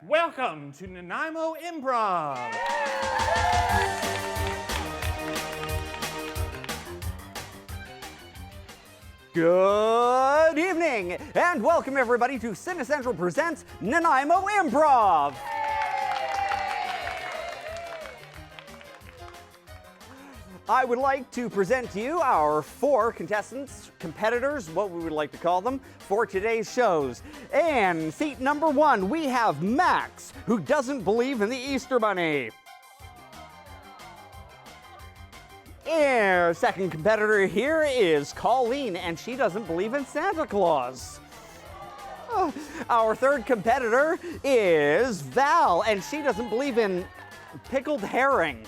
Welcome to Nanaimo Improv. Good evening, and welcome everybody to CineCentral presents Nanaimo Improv. I would like to present to you our 4 contestants, competitors, what we would like to call them, for today's shows. And seat number 1, we have Max, who doesn't believe in the Easter Bunny. Our second competitor here is Colleen, and she doesn't believe in Santa Claus. Our third competitor is Val, and she doesn't believe in pickled herring.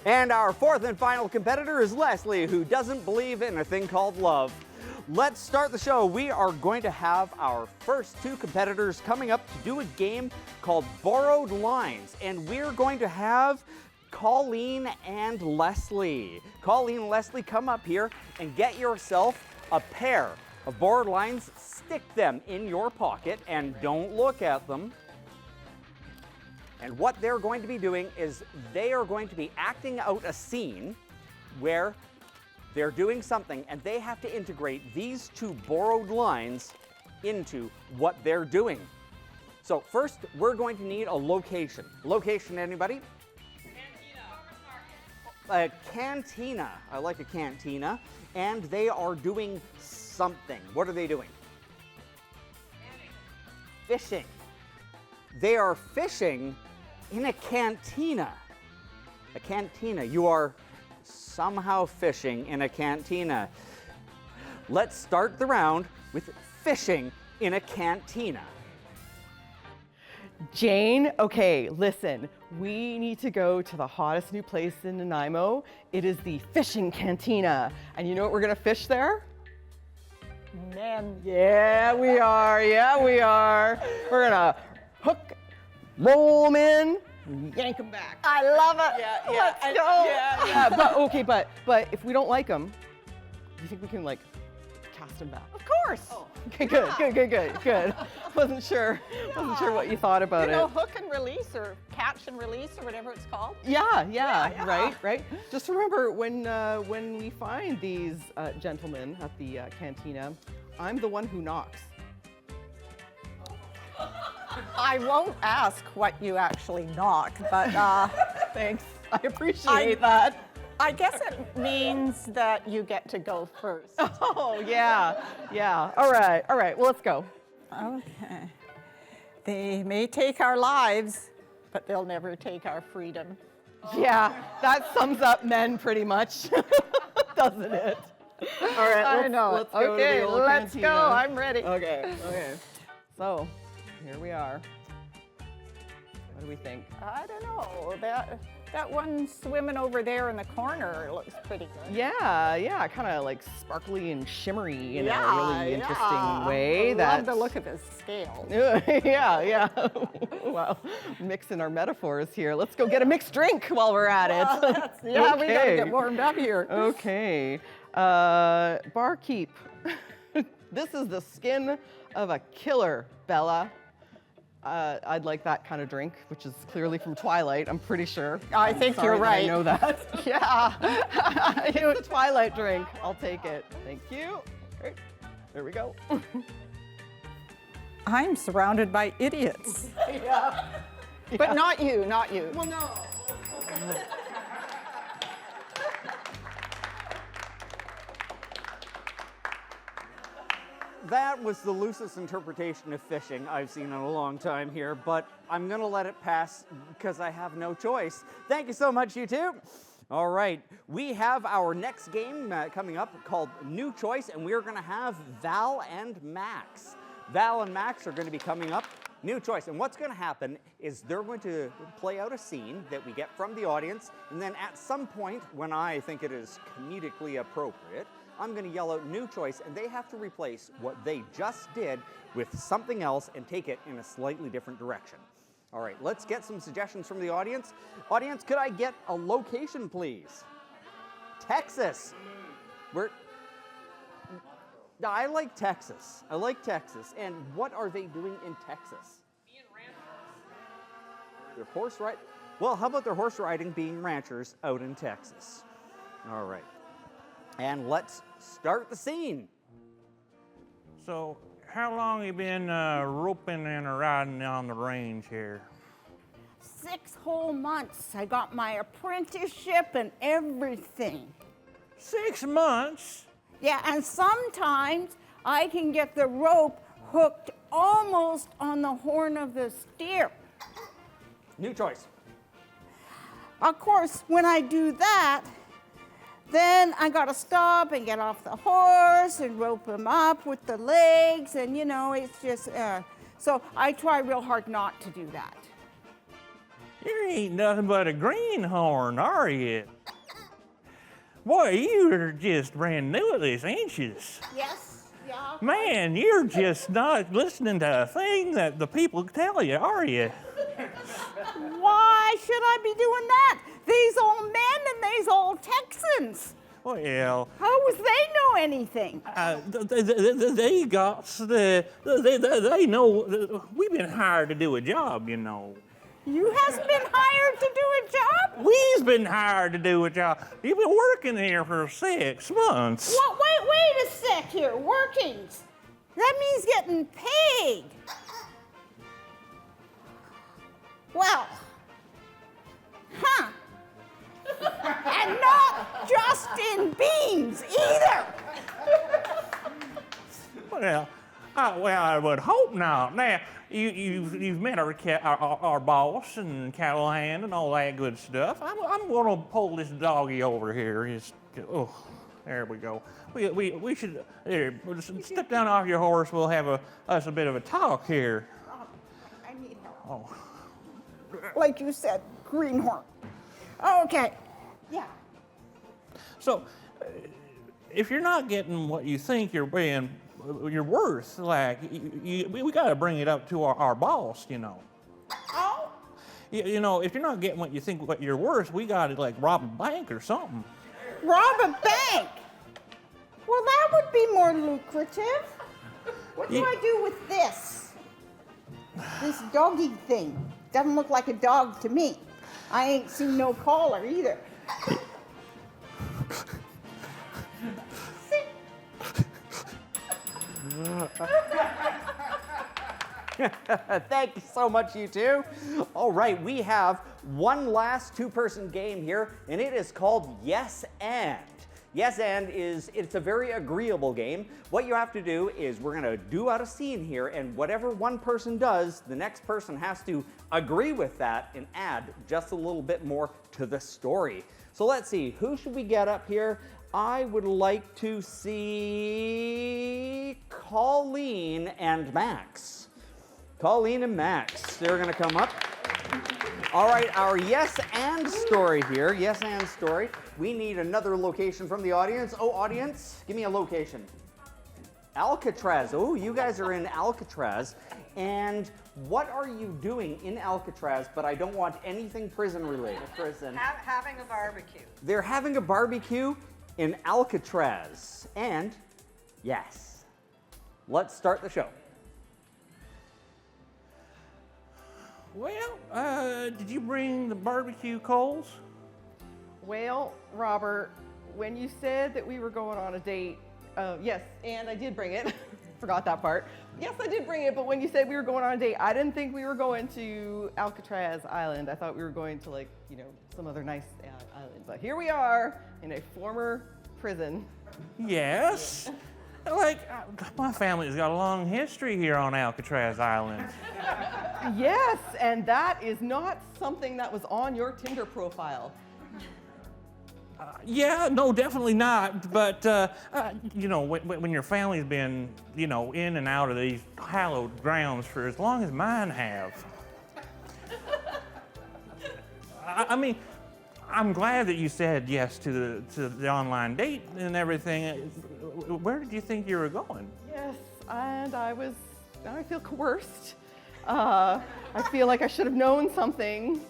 And our fourth and final competitor is Lesie, who doesn't believe in a thing called love. Let's start the show. We are going to have our first 2 competitors coming up to do a game called Borrowed Lines, and we're going to have Colleen and Lesie. Colleen and Lesie, come up here and get yourself a pair of borrowed lines. Stick them in your pocket and don't look at them. And what they're going to be doing is they are going to be acting out a scene where they're doing something and they have to integrate these 2 borrowed lines into what they're doing. So first, we're going to need a location. Location, anybody? A cantina. I like a cantina. And they are doing something. What are they doing? Fishing. They are fishing in a cantina. A cantina. You are somehow fishing in a cantina. Let's start the round with fishing in a cantina. Jane, okay, listen, we need to go to the hottest new place in Nanaimo. It is the fishing cantina. And you know what we're gonna fish there? Men. Yeah, we are, We're gonna hook, roll them in, yank them back. I love it. Yeah, Let's go. Yeah, but if we don't like them, do you think we can like cast them back? Of course. Oh. Okay, good. Wasn't sure what you thought about it. Hook and release or catch and release or whatever it's called. Yeah. Right. Just remember when we find these gentlemen at the cantina, I'm the one who knocks. I won't ask what you actually knock, but Thanks. I appreciate that. I guess it means that you get to go first. Oh, yeah. All right. Well, let's go. Okay. They may take our lives, but they'll never take our freedom. Yeah, that sums up men pretty much, doesn't it? All right, let's go to the old let's cantina. go. I'm ready. Okay. So, here we are. What do we think? I don't know. That one swimming over there in the corner looks pretty good. Yeah, kind of like sparkly and shimmery in a really interesting way. I love the look of his scales. Yeah. Wow, mixing our metaphors here. Let's go get a mixed drink while we're at it. We gotta get warmed up here. Okay, barkeep. This is the skin of a killer, Bella. I'd like that kind of drink, which is clearly from Twilight, I'm pretty sure. I think you're right. I know that. Yeah. It's a Twilight drink. I'll take it. Thank you. Great. There we go. I'm surrounded by idiots. Yeah. But not you. Well, no. That was the loosest interpretation of fishing I've seen in a long time here, but I'm gonna let it pass because I have no choice. Thank you so much, you two. All right, we have our next game coming up called New Choice, and we're gonna have Val and Max. Val and Max are gonna be coming up. New Choice, and what's gonna happen is they're going to play out a scene that we get from the audience, and then at some point, when I think it is comedically appropriate, I'm gonna yell out New Choice, and they have to replace what they just did with something else and take it in a slightly different direction. All right, let's get some suggestions from the audience. Audience, could I get a location, please? Texas. I like Texas. I like Texas. And what are they doing in Texas? Being ranchers. They're horse riding. Well, how about their horse riding being ranchers out in Texas? All right. And let's start the scene. So, how long you been roping and riding on the range here? 6 whole months. I got my apprenticeship and everything. 6 months? Yeah, and sometimes I can get the rope hooked almost on the horn of the steer. New choice. Of course, when I do that, then I gotta stop and get off the horse and rope him up with the legs, and you know, it's just, so I try real hard not to do that. You ain't nothing but a greenhorn, are you? Boy, you're just brand new at this, ain't you? Yes, yeah. Man, you're just not listening to a thing that the people tell you, are you? Why should I be doing that? These old men and these old Texans. Well, How would they know anything? they got they know we've been hired to do a job, you know. You has been hired to do a job? We've been hired to do a job. You've been working here for 6 months. What? Wait a sec here. Workings. That means getting paid. Well, and not just in beans either. Well, I would hope not. Now, you've met our boss and Callahan and all that good stuff. I'm going to pull this doggy over here. There we go. We should step down off your horse. We'll have us a bit of a talk here. I need help. Oh. Like you said, greenhorn. Okay. Yeah. So, if you're not getting what you think you're worth, like, we got to bring it up to our boss, you know. Oh? You know, if you're not getting what you think what you're worth, we got to, like, rob a bank or something. Rob a bank? Well, that would be more lucrative. What do I do with this? This doggy thing. Doesn't look like a dog to me. I ain't seen no collar either. Thank you so much, you two. All right, we have one last two-person game here, and it is called Yes and. Yes and it's a very agreeable game. What you have to do is we're gonna do out a scene here, and whatever one person does, the next person has to agree with that and add just a little bit more to the story. So let's see, who should we get up here? I would like to see Colleen and Max. Colleen and Max, they're gonna come up. All right, our yes and story here, yes and story. We need another location from the audience. Oh, audience, give me a location. Alcatraz, oh, you guys are in Alcatraz. And what are you doing in Alcatraz, but I don't want anything prison related. Prison. Having a barbecue. They're having a barbecue in Alcatraz. And yes, let's start the show. Well, did you bring the barbecue coals? Well, Robert, when you said that we were going on a date, yes, and I did bring it. Forgot that part. Yes, I did bring it, but when you said we were going on a date, I didn't think we were going to Alcatraz Island. I thought we were going to, like, you know, some other nice island. But here we are in a former prison. Yes. Like, my family's got a long history here on Alcatraz Island. Yes, and that is not something that was on your Tinder profile. Yeah, no, definitely not. But, you know, when your family's been, you know, in and out of these hallowed grounds for as long as mine have. I mean, I'm glad that you said yes to the online date and everything. Where did you think you were going? Yes, and I feel coerced. I feel like I should have known something.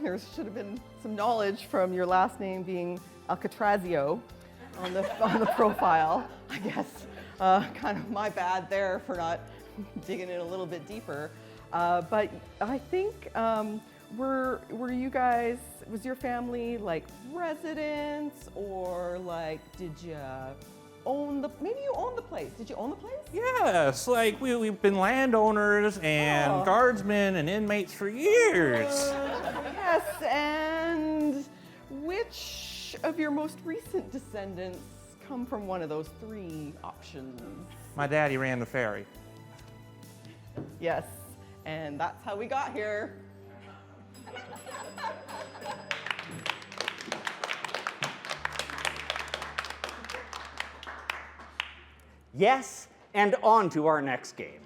There should have been some knowledge from your last name being Alcatrazio on the profile. I guess kind of my bad there for not digging in a little bit deeper. But I think were you guys, was your family like residents, or like did you own maybe you owned the place? Did you own the place? Yes, like we've been landowners and guardsmen and inmates for years. Yes, and which of your most recent descendants come from one of those three options? My daddy ran the ferry. Yes, and that's how we got here. Yes, and on to our next game.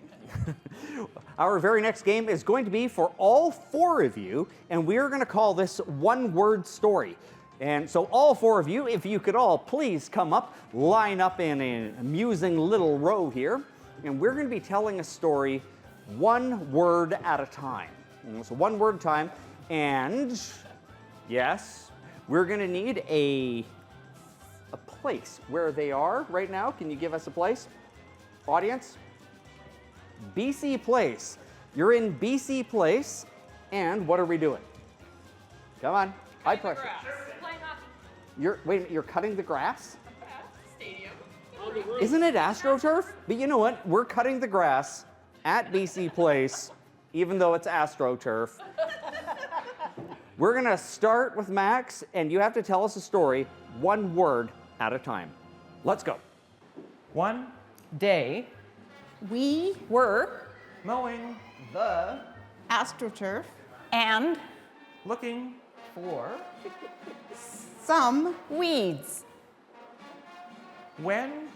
Our very next game is going to be for all four of you, and we're going to call this one-word story. And so all four of you, if you could all please come up, line up in an amusing little row here, and we're going to be telling a story one word at a time. So one word time, and yes, we're going to need a place where they are right now. Can you give us a place? Audience? BC Place. You're in BC Place, and what are we doing? Come on, high pressure. Playing hockey. You're cutting the grass? Stadium. Isn't it AstroTurf? But you know what? We're cutting the grass at BC Place, even though it's AstroTurf. We're gonna start with Max, and you have to tell us a story, one word at a time. Let's go. One, Day We were mowing, the AstroTurf And looking, for some weeds. when,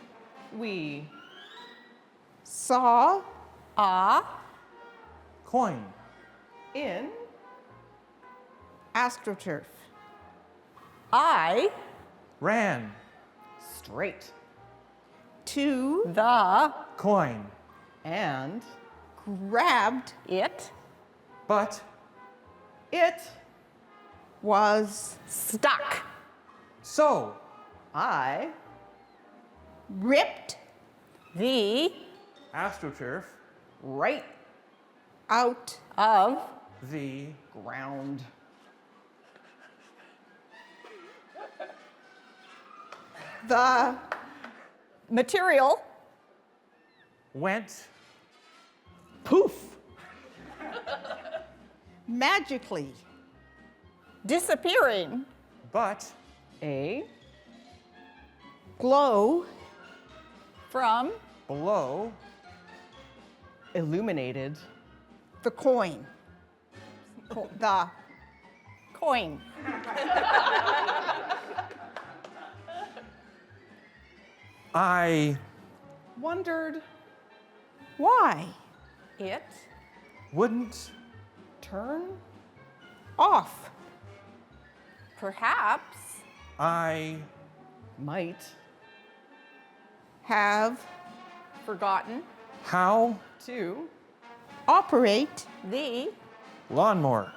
we saw A coin, in AstroTurf. I ran, straight To the coin, and grabbed it but, it was stuck. so, I ripped The AstroTurf, right out of the ground. the material went, Poof. magically disappearing. but, A glow From below, illuminated the coin. The coin. I wondered why It wouldn't turn off perhaps I might have forgotten how to operate the lawnmower.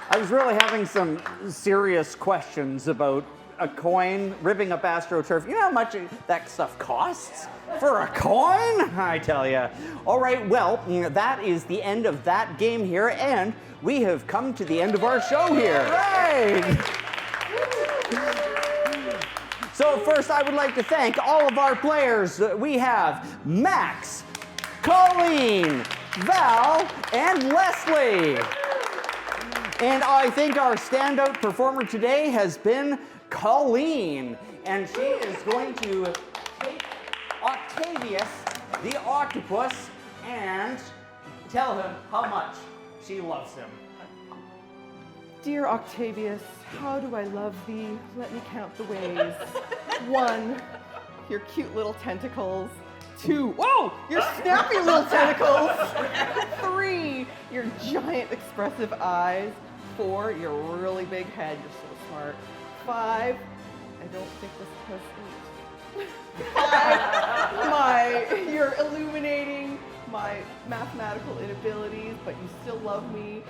I was really having some serious questions about a coin, ripping up AstroTurf. You know how much that stuff costs for a coin? I tell you. All right, well, that is the end of that game here, and we have come to the end of our show here. Right. So first, I would like to thank all of our players. We have Max, Colleen, Val, and Leslie. And I think our standout performer today has been Colleen. And she is going to take Octavius, the octopus, and tell him how much she loves him. Dear Octavius, how do I love thee? Let me count the ways. 1, your cute little tentacles. 2, whoa, your snappy little tentacles. 3, your giant expressive eyes. 4, your really big head. You're so smart. 5, I don't think this has 8. 5, your illuminating my mathematical inabilities, but you still love me.